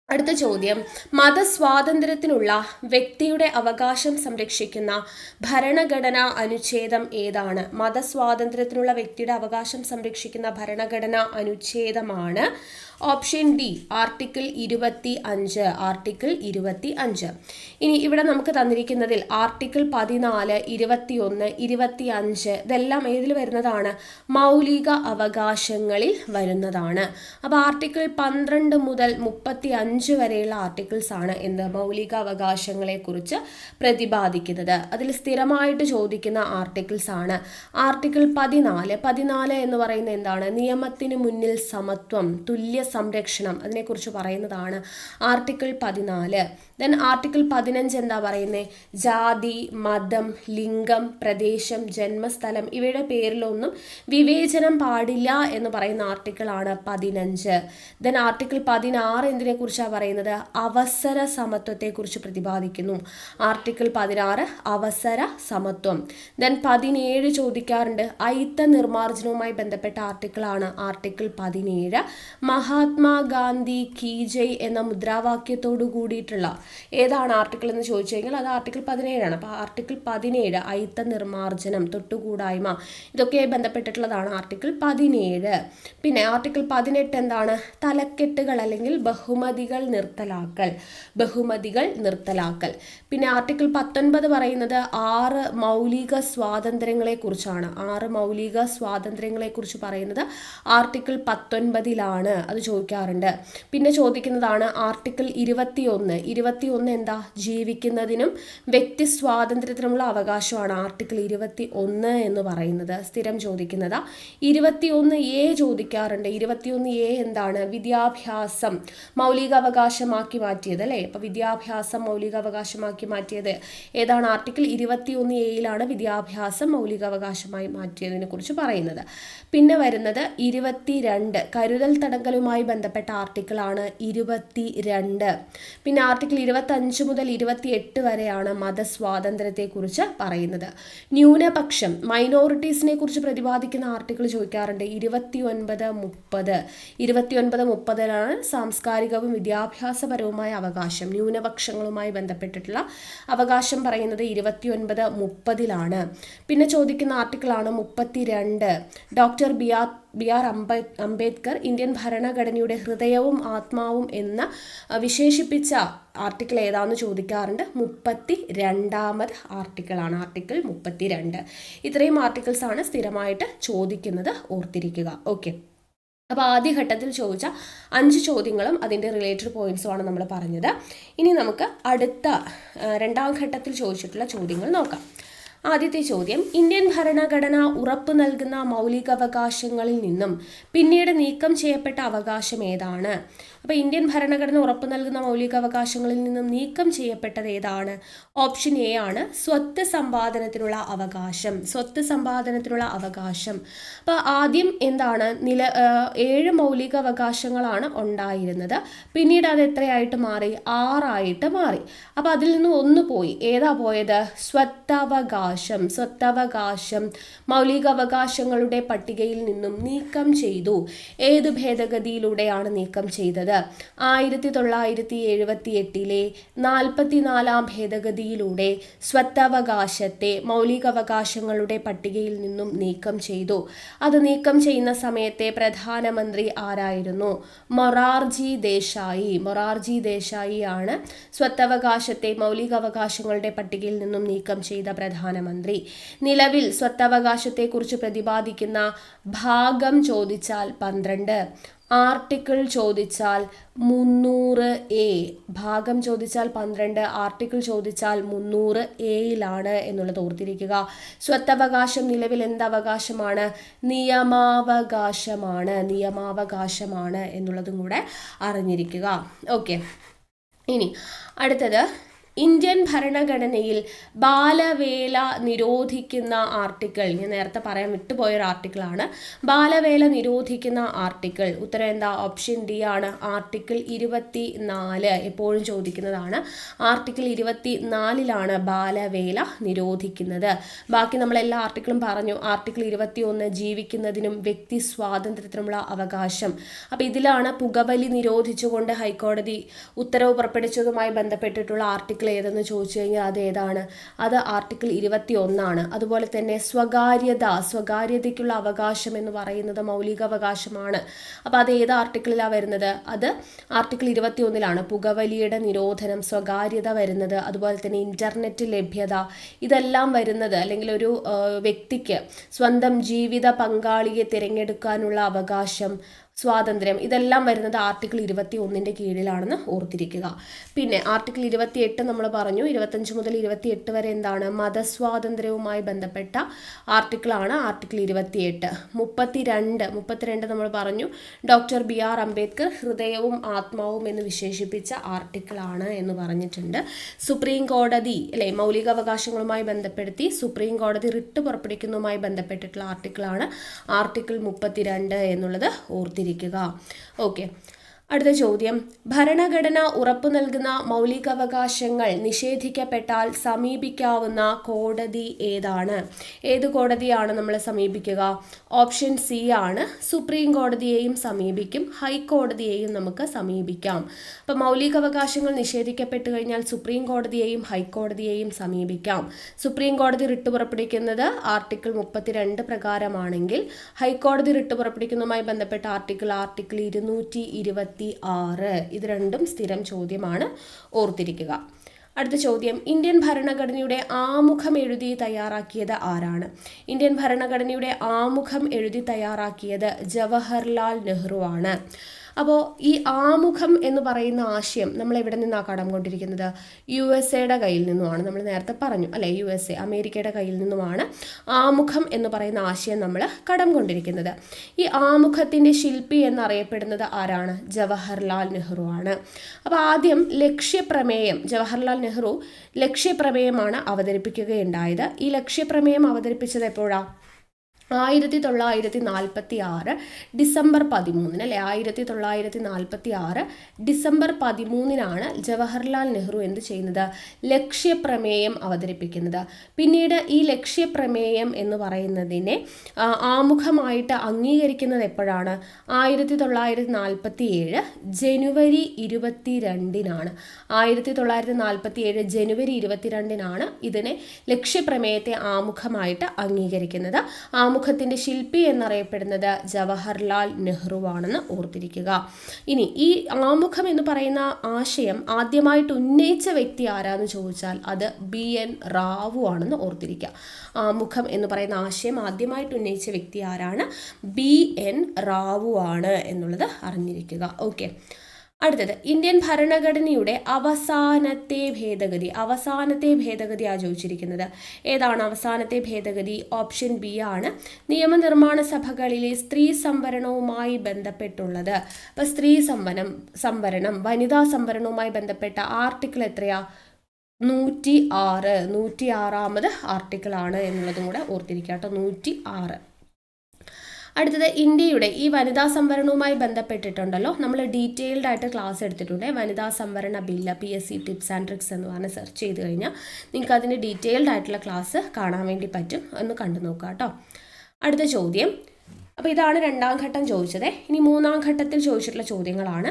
Speaker 1: അടുത്ത ചോദ്യം, മതസ്വാതന്ത്ര്യത്തിനുള്ള വ്യക്തിയുടെ അവകാശം സംരക്ഷിക്കുന്ന ഭരണഘടനാ അനുച്ഛേദം ഏതാണ്? മതസ്വാതന്ത്ര്യത്തിനുള്ള വ്യക്തിയുടെ അവകാശം സംരക്ഷിക്കുന്ന ഭരണഘടനാ അനുച്ഛേദമാണ് ഓപ്ഷൻ ഡി, ആർട്ടിക്കിൾ 25. ആർട്ടിക്കിൾ 25. ഇനി ഇവിടെ നമുക്ക് തന്നിരിക്കുന്നതിൽ ആർട്ടിക്കിൾ 14, 21, 25 ഇതെല്ലാം ഏതിൽ വരുന്നതാണ്? മൗലിക അവകാശങ്ങളിൽ വരുന്നതാണ്. അപ്പോൾ ആർട്ടിക്കിൾ 12 മുതൽ 35 വരെയുള്ള ആർട്ടിക്കിൾസ് ആണ് എന്ത്? മൗലിക അവകാശങ്ങളെക്കുറിച്ച് പ്രതിപാദിക്കുന്നത്. അതിൽ സ്ഥിരമായിട്ട് ചോദിക്കുന്ന ആർട്ടിക്കിൾസ് ആണ്. ആർട്ടിക്കിൾ 14 എന്ന് പറയുന്നത് എന്താണ്? നിയമത്തിന് മുന്നിൽ സമത്വം, തുല്യ സംരക്ഷണം, അതിനെക്കുറിച്ച് പറയുന്നതാണ് ആർട്ടിക്കിൾ 14. ദെൻ ആർട്ടിക്കിൾ 15 എന്താ പറയുന്നത്? ജാതി, മതം, ലിംഗം, പ്രദേശം, ജന്മസ്ഥലം ഇവയുടെ പേരിലൊന്നും വിവേചനം പാടില്ല എന്ന് പറയുന്ന ആർട്ടിക്കിളാണ് 15. ദെൻ ആർട്ടിക്കിൾ 16 എന്തിനെ കുറിച്ചാണ് പറയുന്നത്? അവസര സമത്വത്തെക്കുറിച്ച് പ്രതിപാദിക്കുന്നു. ആർട്ടിക്കിൾ 16 അവസര സമത്വം. ദെൻ 17 ചോദിക്കാറുണ്ട്. അയിത്ത നിർമ്മാർജ്ജനവുമായി ബന്ധപ്പെട്ട ആർട്ടിക്കിളാണ് ആർട്ടിക്കിൾ 17. മഹാത്മാഗാന്ധി കീ ജയ് എന്ന മുദ്രാവാക്യത്തോടു കൂടിയിട്ടുള്ള ഏതാണ് ആർട്ടിക്കിൾ എന്ന് ചോദിച്ചു കഴിഞ്ഞാൽ അത് ആർട്ടിക്കിൾ 17 ആണ്. അപ്പോൾ ആർട്ടിക്കിൾ 17 അയിത്ത നിർമ്മാർജ്ജനം, തൊട്ടുകൂടായ്മ ഇതൊക്കെ ബന്ധപ്പെട്ടിട്ടുള്ളതാണ് ആർട്ടിക്കിൾ 17. പിന്നെ ആർട്ടിക്കിൾ 18 എന്താണ്? തലക്കെട്ടുകൾ അല്ലെങ്കിൽ ബഹുമതികൾ നിർത്തലാക്കൽ, ബഹുമതികൾ നിർത്തലാക്കൽ. പിന്നെ ആർട്ടിക്കിൾ 19 പറയുന്നത് 6 മൗലിക സ്വാതന്ത്ര്യങ്ങളെ കുറിച്ചാണ്. 6 മൗലിക സ്വാതന്ത്ര്യങ്ങളെ കുറിച്ച് പറയുന്നത് ആർട്ടിക്കിൾ 19 അത് ചോദിക്കാറുണ്ട്. പിന്നെ ചോദിക്കുന്നതാണ് ആർട്ടിക്കിൾ 21 എന്താ? ജീവിക്കുന്നതിനും വ്യക്തി സ്വാതന്ത്ര്യത്തിനുമുള്ള അവകാശമാണ് ആർട്ടിക്കിൾ 21 എന്ന് പറയുന്നത്. സ്ഥിരം ചോദിക്കുന്നതാ. 21A ചോദിക്കാറുണ്ട്. 21A എന്താണ്? വിദ്യാഭ്യാസം മൗലികാവകാശമാക്കി മാറ്റിയത് അല്ലേ? അപ്പോൾ വിദ്യാഭ്യാസം മൗലികാവകാശമാക്കി മാറ്റിയത് ഏതാണ്? ആർട്ടിക്കിൾ 21A വിദ്യാഭ്യാസം മൗലികാവകാശമായി മാറ്റിയതിനെ കുറിച്ച് പറയുന്നത്. പിന്നെ വരുന്നത് 22 കരുതൽ തടങ്കലുമായി ബന്ധപ്പെട്ട ആർട്ടിക്കിളാണ് 22. പിന്നെ ആർട്ടിക്കിൾ 25 മുതൽ 28 വരെയാണ് മതസ്വാതന്ത്ര്യത്തെക്കുറിച്ച് പറയുന്നത്. ന്യൂനപക്ഷം മൈനോറിറ്റീസിനെ കുറിച്ച് പ്രതിപാദിക്കുന്ന ആർട്ടിക്കിൾ ചോദിക്കാറുണ്ട്. 29, 30 സാംസ്കാരികവും വിദ്യാഭ്യാസപരവുമായ അവകാശം, ന്യൂനപക്ഷങ്ങളുമായി ബന്ധപ്പെട്ടിട്ടുള്ള അവകാശം പറയുന്നത് 29, 30 പിന്നെ ചോദിക്കുന്ന ആർട്ടിക്കിളാണ് 32. Doctor B R Ambedkar Indian ഭരണഘടനയുടെ ഹൃദയവും ആത്മാവും എന്ന് വിശേഷിപ്പിച്ച ആർട്ടിക്കിൾ ഏതാണെന്ന് ചോദിക്കാറുണ്ട്. 32 ആർട്ടിക്കിളാണ്, ആർട്ടിക്കിൾ 32. ഇത്രയും ആർട്ടിക്കിൾസ് ആണ് സ്ഥിരമായിട്ട് ചോദിക്കുന്നത്, ഓർത്തിരിക്കുക. ഓക്കെ, അപ്പോൾ ആദ്യഘട്ടത്തിൽ ചോദിച്ച 5 ചോദ്യങ്ങളും അതിൻ്റെ റിലേറ്റഡ് പോയിന്റ്സുമാണ് നമ്മൾ പറഞ്ഞത്. ഇനി നമുക്ക് അടുത്ത രണ്ടാം ഘട്ടത്തിൽ ചോദിച്ചിട്ടുള്ള ചോദ്യങ്ങൾ നോക്കാം. ആദ്യത്തെ ചോദ്യം, ഇന്ത്യൻ ഭരണഘടന ഉറപ്പു നൽകുന്ന മൗലികാവകാശങ്ങളിൽ നിന്നും പിന്നീട് നീക്കം ചെയ്യപ്പെട്ട അവകാശം ഏതാണ്? അപ്പോൾ ഇന്ത്യൻ ഭരണഘടന ഉറപ്പു നൽകുന്ന മൗലികാവകാശങ്ങളിൽ നിന്നും നീക്കം ചെയ്യപ്പെട്ടത് ഏതാണ്? ഓപ്ഷൻ എ ആണ് സ്വത്ത് സമ്പാദനത്തിനുള്ള അവകാശം. സ്വത്ത് സമ്പാദനത്തിനുള്ള അവകാശം. അപ്പോൾ ആദ്യം എന്താണ്? 7 മൗലികാവകാശങ്ങളാണ് ഉണ്ടായിരുന്നത്. പിന്നീട് അത് എത്രയായിട്ട് മാറി? 6 മാറി. അപ്പോൾ അതിൽ നിന്ന് 1 പോയി. ഏതാ പോയത്? സ്വത്തവകാശം. സ്വത്തവകാശം മൗലികാവകാശങ്ങളുടെ പട്ടികയിൽ നിന്നും നീക്കം ചെയ്തു. ഏത് ഭേദഗതിയിലൂടെയാണ് നീക്കം ചെയ്തത്? ചോദിക്കുന്നത് 1978 44-ാം ഭേദഗതിയിലൂടെ സ്വത്തവകാശത്തെ മൗലികാവകാശങ്ങളുടെ പട്ടികയിൽ നിന്നും നീക്കം ചെയ്തു. അത് നീക്കം ചെയ്യുന്ന സമയത്തെ പ്രധാനമന്ത്രി ആരായിരുന്നു? മൊറാർജി ദേശായി ആണ് സ്വത്തവകാശത്തെ മൗലികാവകാശങ്ങളുടെ പട്ടികയിൽ നിന്നും നീക്കം ചെയ്ത പ്രധാനമന്ത്രി. നിലവിൽ സ്വത്തവകാശത്തെക്കുറിച്ച് പ്രതിപാദിക്കുന്ന ഭാഗം ചോദിച്ചാൽ 12, ആർട്ടിക്കിൾ ചോദിച്ചാൽ 300A, ഭാഗം ചോദിച്ചാൽ 12, ആർട്ടിക്കിൾ ചോദിച്ചാൽ 300Aയിലാണ് എന്നുള്ളത് ഓർത്തിരിക്കുക. സ്വത്തവകാശം നിലവിൽ എന്തവകാശമാണ്? നിയമാവകാശമാണ് എന്നുള്ളതും കൂടെ അറിഞ്ഞിരിക്കുക. ഓക്കെ, ഇനി അടുത്തത് ഇന്ത്യൻ ഭരണഘടനയിൽ ബാലവേല നിരോധിക്കുന്ന ആർട്ടിക്കിൾ. ഞാൻ നേരത്തെ പറയാൻ വിട്ടുപോയൊരു ആർട്ടിക്കിളാണ്. ബാലവേല നിരോധിക്കുന്ന ആർട്ടിക്കിൾ. ഉത്തരം എന്താ? ഓപ്ഷൻ ഡി ആണ്, ആർട്ടിക്കിൾ 24. എപ്പോഴും ചോദിക്കുന്നതാണ്. ആർട്ടിക്കിൾ 24ലാണ് ബാലവേല നിരോധിക്കുന്നത്. ബാക്കി നമ്മളെല്ലാ ആർട്ടിക്കിളും പറഞ്ഞു. ആർട്ടിക്കിൾ 21 ജീവിക്കുന്നതിനും വ്യക്തി സ്വാതന്ത്ര്യത്തിനുമുള്ള അവകാശം. അപ്പം ഇതിലാണ് പുകവലി നിരോധിച്ചുകൊണ്ട് ഹൈക്കോടതി ഉത്തരവ് പുറപ്പെടുവിച്ചതുമായി ബന്ധപ്പെട്ടിട്ടുള്ള ആർട്ടിക്കിൾ ഏതെന്ന് ചോദിച്ചു കഴിഞ്ഞാൽ അത് ഏതാണ്? അത് ആർട്ടിക്കിൾ 21ആണ്. അതുപോലെ തന്നെ സ്വകാര്യതയ്ക്കുള്ള അവകാശം എന്ന് പറയുന്നത് മൗലികാവകാശമാണ്. അപ്പോൾ അത് ഏത് ആർട്ടിക്കിളിലാണ് വരുന്നത്? അത് ആർട്ടിക്കിൾ 21ലാണ്. പുകവലിയുടെ നിരോധനം, സ്വകാര്യത വരുന്നത്, അതുപോലെ തന്നെ ഇന്റർനെറ്റ് ലഭ്യത, ഇതെല്ലാം വരുന്നത്, അല്ലെങ്കിൽ ഒരു വ്യക്തിക്ക് സ്വന്തം ജീവിത പങ്കാളിയെ തിരഞ്ഞെടുക്കാനുള്ള അവകാശം, സ്വാതന്ത്ര്യം, ഇതെല്ലാം വരുന്നത് ആർട്ടിക്കിൾ 21ന്റെ കീഴിലാണെന്ന് ഓർത്തിരിക്കുക. പിന്നെ ആർട്ടിക്കിൾ 28 നമ്മൾ പറഞ്ഞു. 25 മുതൽ 28 വരെ എന്താണ്? മതസ്വാതന്ത്ര്യവുമായി ബന്ധപ്പെട്ട ആർട്ടിക്കിളാണ് ആർട്ടിക്കിൾ 28. 32 നമ്മൾ പറഞ്ഞു. ഡോക്ടർ BR അംബേദ്കർ ഹൃദയവും ആത്മാവും എന്ന് വിശേഷിപ്പിച്ച ആർട്ടിക്കിളാണ് എന്ന് പറഞ്ഞിട്ടുണ്ട്. സുപ്രീം കോടതി അല്ലെ മൗലികാവകാശങ്ങളുമായി ബന്ധപ്പെടുത്തി സുപ്രീം കോടതി റിട്ട് പുറപ്പെടുവിക്കുന്നതുമായി ബന്ധപ്പെട്ടിട്ടുള്ള ആർട്ടിക്കിളാണ് ആർട്ടിക്കിൾ 32 എന്നുള്ളത് ഓർത്തിരിക്കുക. ഓക്കെ, അടുത്ത ചോദ്യം. ഭരണഘടന ഉറപ്പു നൽകുന്ന മൗലികാവകാശങ്ങൾ നിഷേധിക്കപ്പെട്ടാൽ സമീപിക്കാവുന്ന കോടതി ഏതാണ്? ഏത് കോടതിയാണ് നമ്മൾ സമീപിക്കുക? ഓപ്ഷൻ സി ആണ്, സുപ്രീം കോടതിയെയും സമീപിക്കും, ഹൈക്കോടതിയെയും നമുക്ക് സമീപിക്കാം. അപ്പം മൗലികാവകാശങ്ങൾ നിഷേധിക്കപ്പെട്ടു കഴിഞ്ഞാൽ സുപ്രീം കോടതിയെയും ഹൈക്കോടതിയെയും സമീപിക്കാം. സുപ്രീം കോടതി റിട്ട് പുറപ്പെടുവിക്കുന്നത് ആർട്ടിക്കിൾ 32 പ്രകാരമാണെങ്കിൽ ഹൈക്കോടതി റിട്ട് പുറപ്പെടുവിക്കുന്നതുമായി ബന്ധപ്പെട്ട ആർട്ടിക്കിൾ 226. ഇത് രണ്ടും സ്ഥിരം ചോദ്യമാണ്, ഓർത്തിരിക്കുക. അടുത്ത ചോദ്യം. ഇന്ത്യൻ ഭരണഘടനയുടെ ആമുഖം എഴുതി തയ്യാറാക്കിയത് ആരാണ്? ഇന്ത്യൻ ഭരണഘടനയുടെ ആമുഖം എഴുതി തയ്യാറാക്കിയത് ജവഹർലാൽ നെഹ്റു ആണ്. അപ്പോൾ ഈ ആമുഖം എന്ന് പറയുന്ന ആശയം നമ്മൾ എവിടെ നിന്നാണ് കടം കൊണ്ടിരിക്കുന്നത്? USA കയ്യിൽ നിന്നുമാണ്. നമ്മൾ നേരത്തെ പറഞ്ഞു അല്ലേ, USA അമേരിക്കയുടെ കയ്യിൽ നിന്നുമാണ് ആമുഖം എന്ന് പറയുന്ന ആശയം നമ്മൾ കടം കൊണ്ടിരിക്കുന്നത്. ഈ ആമുഖത്തിൻ്റെ ശില്പി എന്നറിയപ്പെടുന്നത് ആരാണ്? ജവഹർലാൽ നെഹ്റു ആണ്. അപ്പോൾ ആദ്യം ലക്ഷ്യപ്രമേയം, ജവഹർലാൽ നെഹ്റു ലക്ഷ്യപ്രമേയമാണ് അവതരിപ്പിക്കുകയുണ്ടായത്. ഈ ലക്ഷ്യപ്രമേയം അവതരിപ്പിച്ചത് എപ്പോഴാണ്? 1946 ഡിസംബർ 13 അല്ലെ, 1946 ഡിസംബർ 13 ജവഹർലാൽ നെഹ്റു എന്ത് ചെയ്യുന്നത്? ലക്ഷ്യപ്രമേയം അവതരിപ്പിക്കുന്നത്. പിന്നീട് ഈ ലക്ഷ്യപ്രമേയം എന്ന് പറയുന്നതിനെ ആമുഖമായിട്ട് അംഗീകരിക്കുന്നത് എപ്പോഴാണ്? 1947 ജനുവരി 22 1947 ജനുവരി 22 ഇതിനെ ലക്ഷ്യപ്രമേയത്തെ ആമുഖമായിട്ട് അംഗീകരിക്കുന്നത്. ആമുഖത്തിൻ്റെ ശില്പി എന്നറിയപ്പെടുന്നത് ജവഹർലാൽ നെഹ്റു ആണെന്ന് ഓർത്തിരിക്കുക. ഇനി ഈ ആമുഖം എന്ന് പറയുന്ന ആശയം ആദ്യമായിട്ട് ഉന്നയിച്ച വ്യക്തി ആരാന്ന് ചോദിച്ചാൽ അത് BN റാവു ആണെന്ന് ഓർത്തിരിക്കുക. ആമുഖം എന്ന് പറയുന്ന ആശയം ആദ്യമായിട്ട് ഉന്നയിച്ച വ്യക്തി ആരാണ്? BN റാവു ആണ് എന്നുള്ളത് അറിഞ്ഞിരിക്കുക. ഓക്കെ, അടുത്തത്. ഇന്ത്യൻ ഭരണഘടനയുടെ അവസാനത്തെ ഭേദഗതി ചോദിച്ചിരിക്കുന്നത്. ഏതാണ് അവസാനത്തെ ഭേദഗതി? ഓപ്ഷൻ ബി ആണ്, നിയമനിർമ്മാണ സഭകളിലെ സ്ത്രീ സംവരണവുമായി ബന്ധപ്പെട്ടുള്ളത്. അപ്പോൾ സ്ത്രീ സംവരണം വനിതാ സംവരണവുമായി ബന്ധപ്പെട്ട ആർട്ടിക്കിൾ എത്രയാ? 106 ആർട്ടിക്കിളാണ് എന്നുള്ളതും കൂടെ ഓർത്തിരിക്കുക കേട്ടോ. 106. അടുത്തത്. ഇന്ത്യയുടെ ഈ വനിതാ സംവരണവുമായി ബന്ധപ്പെട്ടിട്ടുണ്ടല്ലോ, നമ്മൾ ഡീറ്റെയിൽഡ് ആയിട്ട് ക്ലാസ് എടുത്തിട്ടുണ്ട്. വനിതാ സംവരണ bill PSC tips and tricks എന്ന് പറഞ്ഞ് സെർച്ച് ചെയ്ത് കഴിഞ്ഞാൽ നിങ്ങൾക്ക് അതിൻ്റെ ഡീറ്റെയിൽഡ് ആയിട്ടുള്ള ക്ലാസ് കാണാൻ വേണ്ടി പറ്റും. ഒന്ന് കണ്ടു നോക്കുക കേട്ടോ. അടുത്ത ചോദ്യം. അപ്പോൾ ഇതാണ് രണ്ടാം ഘട്ടം ചോദിച്ചത്. ഇനി മൂന്നാം ഘട്ടത്തിൽ ചോദിച്ചിട്ടുള്ള ചോദ്യങ്ങളാണ്.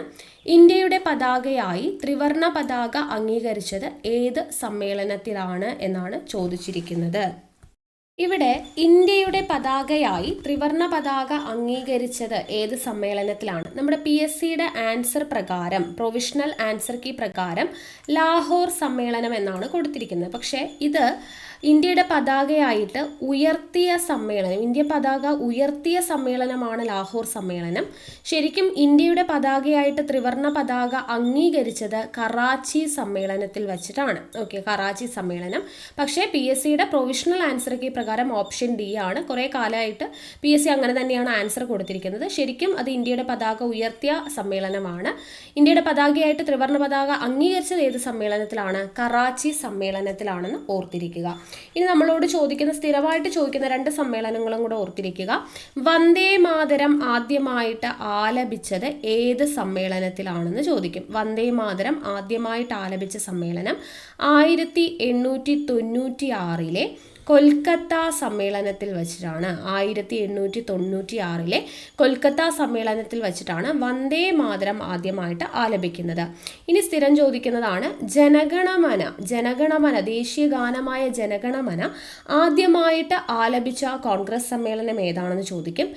Speaker 1: ഇന്ത്യയുടെ പതാകയായി ത്രിവർണ പതാക അംഗീകരിച്ചത് ഏത് സമ്മേളനത്തിലാണ് എന്നാണ് ചോദിച്ചിരിക്കുന്നത്. ഇവിടെ ഇന്ത്യയുടെ പതാകയായി ത്രിവർണ പതാക അംഗീകരിച്ചത് ഏത് സമ്മേളനത്തിലാണ്? നമ്മുടെ PSCയുടെ ആൻസർ പ്രകാരം, പ്രൊവിഷണൽ ആൻസർ കീ പ്രകാരം ലാഹോർ സമ്മേളനം എന്നാണ് കൊടുത്തിരിക്കുന്നത്. പക്ഷേ ഇത് ഇന്ത്യയുടെ പതാകയായിട്ട് ഉയർത്തിയ സമ്മേളനം, ഇന്ത്യ പതാക ഉയർത്തിയ സമ്മേളനമാണ് ലാഹോർ സമ്മേളനം. ശരിക്കും ഇന്ത്യയുടെ പതാകയായിട്ട് ത്രിവർണ പതാക അംഗീകരിച്ചത് കറാച്ചി സമ്മേളനത്തിൽ വെച്ചിട്ടാണ്. ഓക്കെ, കറാച്ചി സമ്മേളനം. പക്ഷേ PSCയുടെ പ്രൊവിഷണൽ ആൻസർ കീ പ്രകാരം ഓപ്ഷൻ ഡി ആണ്. കുറേ കാലമായിട്ട് PSC അങ്ങനെ തന്നെയാണ് ആൻസർ കൊടുത്തിരിക്കുന്നത്. ശരിക്കും അത് ഇന്ത്യയുടെ പതാക ഉയർത്തിയ സമ്മേളനമാണ്. ഇന്ത്യയുടെ പതാകയായിട്ട് ത്രിവർണ പതാക അംഗീകരിച്ചത് ഏത് സമ്മേളനത്തിലാണ്? കറാച്ചി സമ്മേളനത്തിലാണെന്ന് ഓർത്തിരിക്കുക. ഇനി നമ്മളോട് ചോദിക്കുന്ന, സ്ഥിരമായിട്ട് ചോദിക്കുന്ന രണ്ട് സമ്മേളനങ്ങളും കൂടെ ഓർത്തിരിക്കുക. വന്ദേ മാതരം ആദ്യമായിട്ട് ആലപിച്ചത് ഏത് സമ്മേളനത്തിലാണെന്ന് ചോദിക്കും. വന്ദേ മാതരം ആദ്യമായിട്ട് ആലപിച്ച സമ്മേളനം 1896 കൊൽക്കത്ത സമ്മേളനത്തിൽ വെച്ചിട്ടാണ്. 1896 കൊൽക്കത്ത സമ്മേളനത്തിൽ വെച്ചിട്ടാണ് വന്ദേ മാതരം ആദ്യമായിട്ട് ആലപിക്കുന്നത്. ഇനി സ്ഥിരം ചോദിക്കുന്നതാണ് ജനഗണമന ദേശീയ ഗാനമായ ജനഗണമന ആദ്യമായിട്ട് ആലപിച്ച കോൺഗ്രസ് സമ്മേളനം ഏതാണെന്ന് ചോദിക്കും.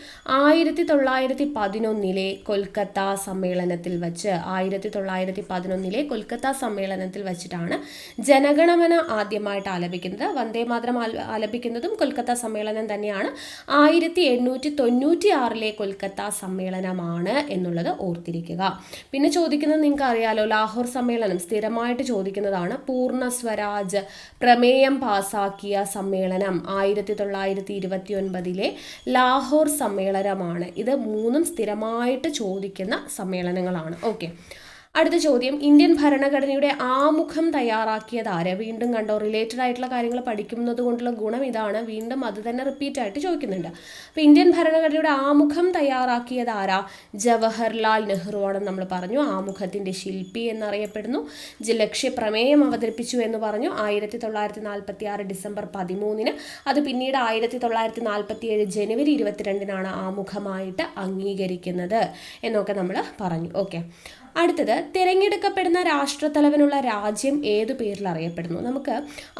Speaker 1: 1911 കൊൽക്കത്ത സമ്മേളനത്തിൽ വെച്ച് 1911 കൊൽക്കത്ത സമ്മേളനത്തിൽ വെച്ചിട്ടാണ് ജനഗണമന ആദ്യമായിട്ട് ആലപിക്കുന്നത്. വന്ദേ മാതരം ആലപിക്കുന്നതും കൊൽക്കത്ത സമ്മേളനം തന്നെയാണ്. 1896 കൊൽക്കത്ത സമ്മേളനമാണ് എന്നുള്ളത് ഓർത്തിരിക്കുക. പിന്നെ ചോദിക്കുന്നത് നിങ്ങൾക്ക് അറിയാലോ, ലാഹോർ സമ്മേളനം സ്ഥിരമായിട്ട് ചോദിക്കുന്നതാണ്. പൂർണ്ണ സ്വരാജ് പ്രമേയം പാസാക്കിയ സമ്മേളനം 1929 ലാഹോർ സമ്മേളനമാണ്. ഇത് മൂന്നും സ്ഥിരമായിട്ട് ചോദിക്കുന്ന സമ്മേളനങ്ങളാണ്. ഓക്കെ, അടുത്ത ചോദ്യം, ഇന്ത്യൻ ഭരണഘടനയുടെ ആമുഖം തയ്യാറാക്കിയത് ആര്? വീണ്ടും കണ്ടോ, റിലേറ്റഡ് ആയിട്ടുള്ള കാര്യങ്ങൾ പഠിക്കുന്നത് കൊണ്ടുള്ള ഗുണം ഇതാണ്. വീണ്ടും അത് തന്നെ റിപ്പീറ്റ് ആയിട്ട് ചോദിക്കുന്നുണ്ട്. അപ്പോൾ ഇന്ത്യൻ ഭരണഘടനയുടെ ആമുഖം തയ്യാറാക്കിയത് ആരാ? ജവഹർലാൽ നെഹ്റു ആണെന്ന് നമ്മൾ പറഞ്ഞു. ആമുഖത്തിൻ്റെ ശില്പി എന്നറിയപ്പെടുന്നു. ലക്ഷ്യപ്രമേയം അവതരിപ്പിച്ചു എന്ന് പറഞ്ഞു 1946 ഡിസംബർ 13. അത് പിന്നീട് 1947 ജനുവരി 22 ആമുഖമായിട്ട് അംഗീകരിക്കുന്നത് എന്നൊക്കെ നമ്മൾ പറഞ്ഞു. ഓക്കെ, അടുത്തത്, തിരഞ്ഞെടുക്കപ്പെടുന്ന രാഷ്ട്രത്തലവനുള്ള രാജ്യം ഏതു പേരിൽ അറിയപ്പെടുന്നു? നമുക്ക്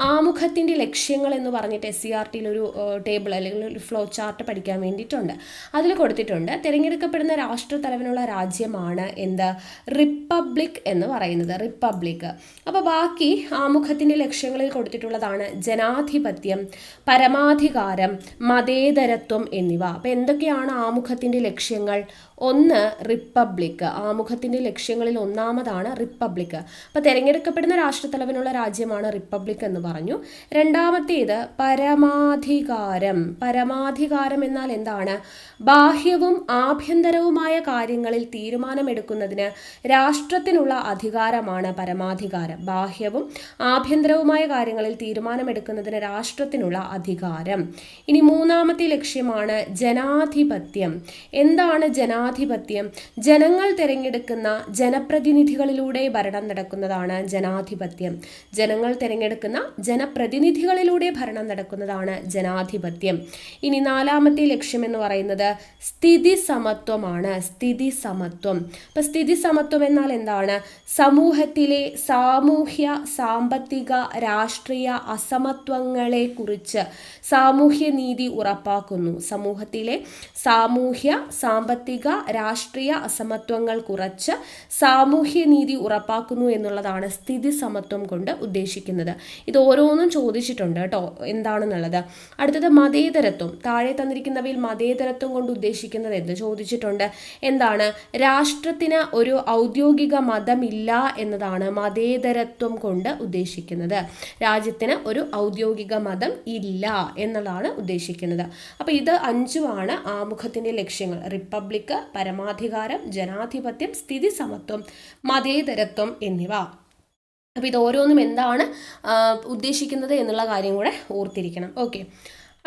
Speaker 1: ആമുഖത്തിൻ്റെ ലക്ഷ്യങ്ങൾ എന്ന് പറഞ്ഞിട്ട് SCERTയിൽ ഒരു ടേബിൾ അല്ലെങ്കിൽ ഒരു ഫ്ലോ ചാർട്ട് പഠിക്കാൻ വേണ്ടിയിട്ടുണ്ട്. അതിൽ കൊടുത്തിട്ടുണ്ട് തിരഞ്ഞെടുക്കപ്പെടുന്ന രാഷ്ട്രത്തലവനുള്ള രാജ്യമാണ് എന്ത്? റിപ്പബ്ലിക് എന്ന് പറയുന്നത്. റിപ്പബ്ലിക്. അപ്പോൾ ബാക്കി ആമുഖത്തിൻ്റെ ലക്ഷ്യങ്ങളിൽ കൊടുത്തിട്ടുള്ളതാണ് ജനാധിപത്യം, പരമാധികാരം, മതേതരത്വം എന്നിവ. അപ്പോൾ എന്തൊക്കെയാണ് ആമുഖത്തിൻ്റെ ലക്ഷ്യങ്ങൾ? ഒന്ന്, റിപ്പബ്ലിക്. ആമുഖത്തിൻ്റെ ലക്ഷ്യങ്ങളിൽ ഒന്നാമതാണ് റിപ്പബ്ലിക്. അപ്പോൾ തിരഞ്ഞെടുക്കപ്പെടുന്ന രാഷ്ട്രത്തലവനുള്ള രാജ്യമാണ് റിപ്പബ്ലിക് എന്ന് പറഞ്ഞു. രണ്ടാമത്തേത് പരമാധികാരം. പരമാധികാരം എന്നാൽ എന്താണ്? ബാഹ്യവും ആഭ്യന്തരവുമായ കാര്യങ്ങളിൽ തീരുമാനമെടുക്കുന്നതിന് രാഷ്ട്രത്തിനുള്ള അധികാരമാണ് പരമാധികാരം. ബാഹ്യവും ആഭ്യന്തരവുമായ കാര്യങ്ങളിൽ തീരുമാനമെടുക്കുന്നതിന് രാഷ്ട്രത്തിനുള്ള അധികാരം. ഇനി മൂന്നാമത്തെ ലക്ഷ്യമാണ് ജനാധിപത്യം. എന്താണ് ജനാധിപത്യം? ജനങ്ങൾ തിരഞ്ഞെടുക്കുന്ന ജനപ്രതിനിധികളിലൂടെ ഭരണം നടക്കുന്നതാണ് ജനാധിപത്യം. ജനങ്ങൾ തിരഞ്ഞെടുക്കുന്ന ജനപ്രതിനിധികളിലൂടെ ഭരണം നടക്കുന്നതാണ് ജനാധിപത്യം. ഇനി നാലാമത്തെ ലക്ഷ്യം എന്ന് പറയുന്നത് സ്ഥിതി സമത്വമാണ്. സ്ഥിതി സമത്വം. അപ്പോൾ സ്ഥിതി സമത്വം എന്നാൽ എന്താണ്? സമൂഹത്തിലെ സാമൂഹ്യ, സാമ്പത്തിക, രാഷ്ട്രീയ അസമത്വങ്ങളെ കുറിച്ച് സാമൂഹ്യ നീതി ഉറപ്പാക്കുന്നു. സമൂഹത്തിലെ സാമൂഹ്യ, സാമ്പത്തിക, രാഷ്ട്രീയ അസമത്വങ്ങൾ കുറച്ച് സാമൂഹ്യ നീതി ഉറപ്പാക്കുന്നു എന്നുള്ളതാണ് സ്ഥിതി സമത്വം കൊണ്ട് ഉദ്ദേശിക്കുന്നത്. ഇത് ഓരോന്നും ചോദിച്ചിട്ടുണ്ട് കേട്ടോ എന്താണെന്നുള്ളത്. അടുത്തത് മതേതരത്വം. താഴെ തന്നിരിക്കുന്നവയിൽ മതേതരത്വം കൊണ്ട് ഉദ്ദേശിക്കുന്നത് എന്ത് ചോദിച്ചിട്ടുണ്ട്. എന്താണ്? രാഷ്ട്രത്തിന് ഒരു ഔദ്യോഗിക മതമില്ല എന്നതാണ് മതേതരത്വം കൊണ്ട് ഉദ്ദേശിക്കുന്നത്. രാജ്യത്തിന് ഒരു ഔദ്യോഗിക മതം ഇല്ല എന്നതാണ് ഉദ്ദേശിക്കുന്നത്. അപ്പോൾ ഇത് 5 ആമുഖത്തിൻ്റെ ലക്ഷ്യങ്ങൾ. റിപ്പബ്ലിക്, പരമാധികാരം, ജനാധിപത്യം, സ്ഥിതി സമത്വം, മതേതരത്വം എന്നിവ. അപ്പോൾ ഇത് ഓരോന്നും എന്താണ് ഉദ്ദേശിക്കുന്നത് എന്നുള്ള കാര്യം കൂടെ ഓർത്തിരിക്കണം. ഓക്കെ,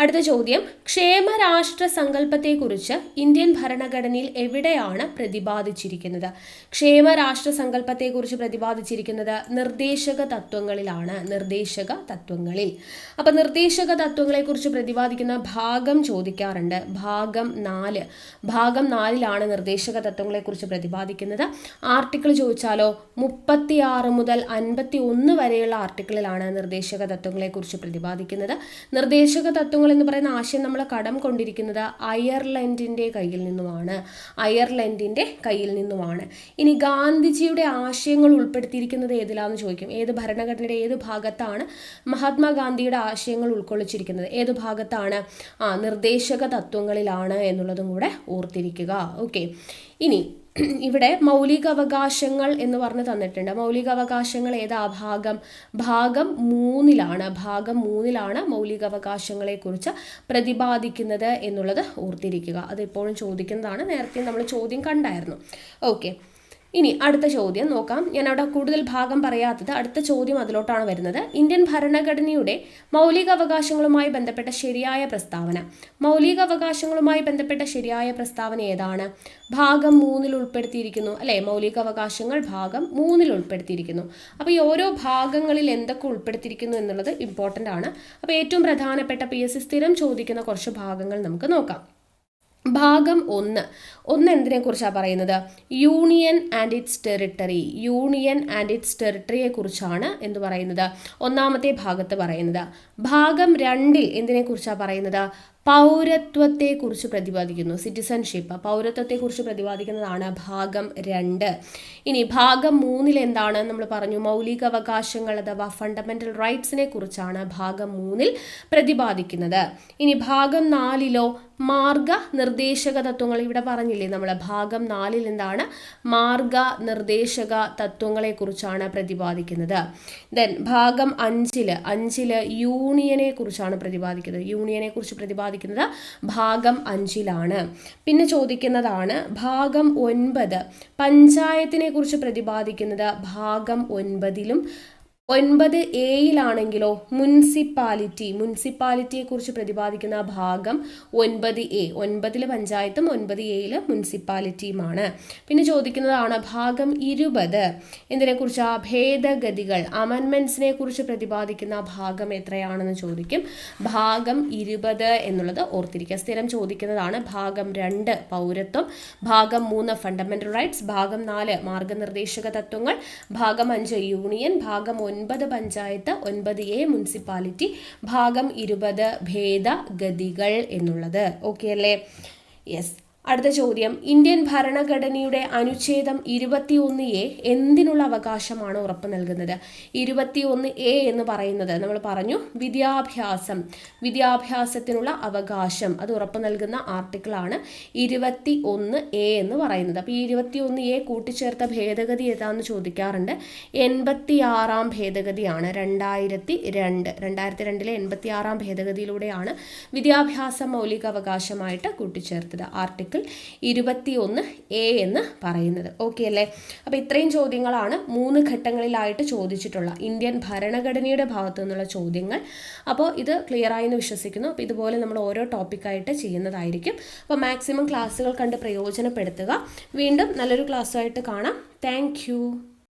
Speaker 1: അടുത്ത ചോദ്യം, ക്ഷേമരാഷ്ട്ര സങ്കല്പത്തെക്കുറിച്ച് ഇന്ത്യൻ ഭരണഘടനയിൽ എവിടെയാണ് പ്രതിപാദിച്ചിരിക്കുന്നത്? ക്ഷേമരാഷ്ട്ര സങ്കല്പത്തെക്കുറിച്ച് പ്രതിപാദിച്ചിരിക്കുന്നത് നിർദ്ദേശക തത്വങ്ങളിലാണ്. നിർദ്ദേശക തത്വങ്ങളിൽ. അപ്പൊ നിർദ്ദേശക തത്വങ്ങളെക്കുറിച്ച് പ്രതിപാദിക്കുന്ന ഭാഗം ചോദിക്കാറുണ്ട്. ഭാഗം 4. ഭാഗം 4ലാണ് നിർദ്ദേശക തത്വങ്ങളെക്കുറിച്ച് പ്രതിപാദിക്കുന്നത്. ആർട്ടിക്കിൾ ചോദിച്ചാലോ 36 മുതൽ 51 വരെയുള്ള ആർട്ടിക്കിളിലാണ് നിർദ്ദേശക തത്വങ്ങളെക്കുറിച്ച് പ്രതിപാദിക്കുന്നത്. നിർദ്ദേശക തത്വങ്ങൾ എന്ന് പറയുന്ന ആശയം നമ്മൾ കടം കൊണ്ടിരിക്കുന്നത് അയർലൻഡിൻ്റെ കയ്യിൽ നിന്നുമാണ്. അയർലൻഡിൻ്റെ കയ്യിൽ നിന്നുമാണ്. ഇനി ഗാന്ധിജിയുടെ ആശയങ്ങൾ ഉൾപ്പെടുത്തിയിരിക്കുന്നത് ഏതിലാണെന്ന് ചോദിക്കും. ഏത് ഭരണഘടനയുടെ ഏത് ഭാഗത്താണ് മഹാത്മാഗാന്ധിയുടെ ആശയങ്ങൾ ഉൾക്കൊള്ളിച്ചിരിക്കുന്നത്? ഏത് ഭാഗത്താണ്? നിർദ്ദേശക തത്വങ്ങളിലാണ് എന്നുള്ളതും കൂടെ ഓർത്തിരിക്കുക. ഓക്കെ. ഇനി ഇവിടെ മൗലികാവകാശങ്ങൾ എന്ന് പറഞ്ഞ് തന്നിട്ടുണ്ട്. മൗലികാവകാശങ്ങൾ ഏതാ ഭാഗം? ഭാഗം 3ലാണ്. ഭാഗം 3ലാണ് മൗലികാവകാശങ്ങളെക്കുറിച്ച് പ്രതിപാദിക്കുന്നത് എന്നുള്ളത് ഓർത്തിരിക്കുക. അത് എപ്പോഴും ചോദിക്കുന്നതാണ്. നേരത്തെ നമ്മൾ ചോദ്യം കണ്ടായിരുന്നു. ഓക്കെ. ഇനി അടുത്ത ചോദ്യം നോക്കാം. ഞാൻ അവിടെ കൂടുതൽ ഭാഗം പറയാത്തത് അടുത്ത ചോദ്യം അതിലോട്ടാണ് വരുന്നത്. ഇന്ത്യൻ ഭരണഘടനയുടെ മൗലികാവകാശങ്ങളുമായി ബന്ധപ്പെട്ട ശരിയായ പ്രസ്താവന. മൗലികാവകാശങ്ങളുമായി ബന്ധപ്പെട്ട ശരിയായ പ്രസ്താവന ഏതാണ്? ഭാഗം 3ൽ ഉൾപ്പെടുത്തിയിരിക്കുന്നു അല്ലേ? മൗലികാവകാശങ്ങൾ ഭാഗം 3ൽ ഉൾപ്പെടുത്തിയിരിക്കുന്നു. അപ്പോൾ ഈ ഓരോ ഭാഗങ്ങളിൽ എന്തൊക്കെ ഉൾപ്പെടുത്തിയിരിക്കുന്നു എന്നുള്ളത് ഇമ്പോർട്ടൻ്റ് ആണ്. അപ്പോൾ ഏറ്റവും പ്രധാനപ്പെട്ട PSC സ്ഥിരം ചോദിക്കുന്ന കുറച്ച് ഭാഗങ്ങൾ നമുക്ക് നോക്കാം. ഭാഗം 1 എന്തിനെ കുറിച്ചാണ് പറയുന്നത്? Union and its territory. Union and its ടെറിട്ടറിയെ കുറിച്ചാണ് എന്ത് പറയുന്നത്? ഒന്നാമത്തെ ഭാഗത്ത് പറയുന്നത്. ഭാഗം 2ൽ എന്തിനെ കുറിച്ചാണ് പറയുന്നത്? പൗരത്വത്തെക്കുറിച്ച് പ്രതിപാദിക്കുന്നു. സിറ്റിസൺഷിപ്പ്, പൗരത്വത്തെക്കുറിച്ച് പ്രതിപാദിക്കുന്നതാണ് ഭാഗം 2. ഇനി ഭാഗം 3ൽ എന്താണ്? നമ്മൾ പറഞ്ഞു മൗലികാവകാശങ്ങൾ അഥവാ ഫണ്ടമെന്റൽ റൈറ്റ്സിനെ കുറിച്ചാണ് ഭാഗം 3ൽ പ്രതിപാദിക്കുന്നത്. ഇനി ഭാഗം 4ലോ മാർഗ നിർദ്ദേശക തത്വങ്ങൾ. ഇവിടെ പറഞ്ഞില്ലേ നമ്മൾ ഭാഗം 4ൽ എന്താണ്? മാർഗ നിർദ്ദേശക തത്വങ്ങളെ കുറിച്ചാണ് പ്രതിപാദിക്കുന്നത്. ദെൻ ഭാഗം 5ല് യൂണിയനെ കുറിച്ചാണ് പ്രതിപാദിക്കുന്നത്. യൂണിയനെ കുറിച്ച് പ്രതിപാദിക്കുന്നത് ഭാഗം 5ലാണ്. പിന്നെ ചോദിക്കുന്നതാണ് ഭാഗം 9 പഞ്ചായത്തിനെ കുറിച്ച് പ്രതിപാദിക്കുന്നത് ഭാഗം 9ലും. 9A മുനിസിപ്പാലിറ്റിയെ കുറിച്ച് പ്രതിപാദിക്കുന്ന ഭാഗം 9A. 9ൽ പഞ്ചായത്തും 9Aയിൽ മുനിസിപ്പാലിറ്റിയുമാണ്. പിന്നെ ചോദിക്കുന്നതാണ് ഭാഗം 20 എന്തിനെക്കുറിച്ചാ? ഭേദഗതികൾ, അമെൻമെന്റ്സിനെ കുറിച്ച് പ്രതിപാദിക്കുന്ന ഭാഗം എത്രയാണെന്ന് ചോദിക്കും. ഭാഗം 20 എന്നുള്ളത് ഓർത്തിരിക്കുക. സ്ഥിരം ചോദിക്കുന്നതാണ്. ഭാഗം 2 പൗരത്വം, ഭാഗം 3 ഫണ്ടമെന്റൽ റൈറ്റ്സ്, ഭാഗം 4 മാർഗനിർദ്ദേശക തത്വങ്ങൾ, ഭാഗം 5 യൂണിയൻ, ഭാഗം 9 പഞ്ചായത്ത്, 9A മുനിസിപ്പാലിറ്റി, ഭാഗം 20 ഭേദഗതികൾ എന്നുള്ളത്. ഓക്കെ അല്ലേ? യെസ്. അടുത്ത ചോദ്യം, ഇന്ത്യൻ ഭരണഘടനയുടെ അനുച്ഛേദം 21A എന്തിനുള്ള അവകാശമാണ് ഉറപ്പ് നൽകുന്നത്? 21A എന്ന് പറയുന്നത് നമ്മൾ പറഞ്ഞു വിദ്യാഭ്യാസത്തിനുള്ള അവകാശം, അത് ഉറപ്പ് നൽകുന്ന ആർട്ടിക്കിളാണ് 21A എന്ന് പറയുന്നത്. അപ്പോൾ ഈ 21A കൂട്ടിച്ചേർത്ത ഭേദഗതി ഏതാണെന്ന് ചോദിക്കാറുണ്ട്. 86ാം ഭേദഗതിയാണ്. 2002-ലെ 86ാം ഭേദഗതിയിലൂടെയാണ് വിദ്യാഭ്യാസ മൗലികാവകാശമായിട്ട് കൂട്ടിച്ചേർത്തത്. ആർട്ടിക്കിൾ 21A എന്ന് പറയുന്നത്. ഓക്കെ അല്ലേ? അപ്പോൾ ഇത്രയും ചോദ്യങ്ങളാണ് 3 ഘട്ടങ്ങളിലായിട്ട് ചോദിച്ചിട്ടുള്ള ഇന്ത്യൻ ഭരണഘടനയുടെ ഭാഗത്തു നിന്നുള്ള ചോദ്യങ്ങൾ. അപ്പോൾ ഇത് ക്ലിയർ ആയി എന്ന് വിശ്വസിക്കുന്നു. അപ്പോൾ ഇതുപോലെ നമ്മൾ ഓരോ ടോപ്പിക്കായിട്ട് ചെയ്യുന്നതായിരിക്കും. അപ്പോൾ മാക്സിമം ക്ലാസ്സുകൾ കണ്ട് പ്രയോജനപ്പെടുത്തുക. വീണ്ടും നല്ലൊരു ക്ലാസ്സുമായിട്ട് കാണാം. Thank you.